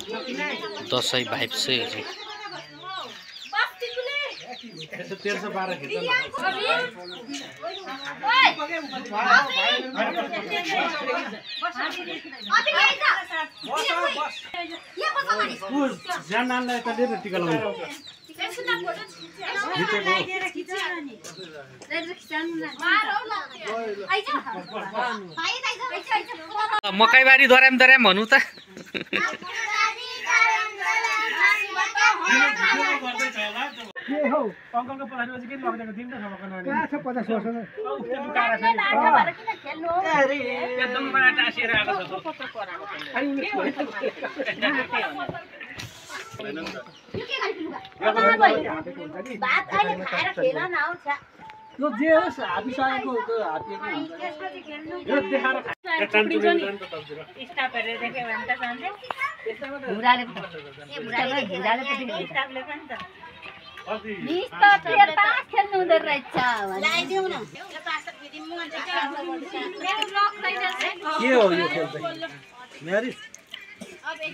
Dashain vibe चाहिँ मकैबारी दोराम दोराम भन्नु त अंकलको पछाडि के लग्दैको दिन त सबको नानी कहाँ छ 50 वर्ष एकदम बडा टासिएर आएको छ भात अहिले खाएर खेल न आउँछ यो जे होस् हातिसकेको त्यो हातले के हुन्छ यो देखाएर स्टाफहरुले देखे भने त जान्छ भुराले स्टाफले पनि त निस त त्यो तास खेल्नु हुँदै रहेछ लाइदिउ न यो तास फेरि म अन्त के हो यो खेल चाहिँ म्यारिज अब एक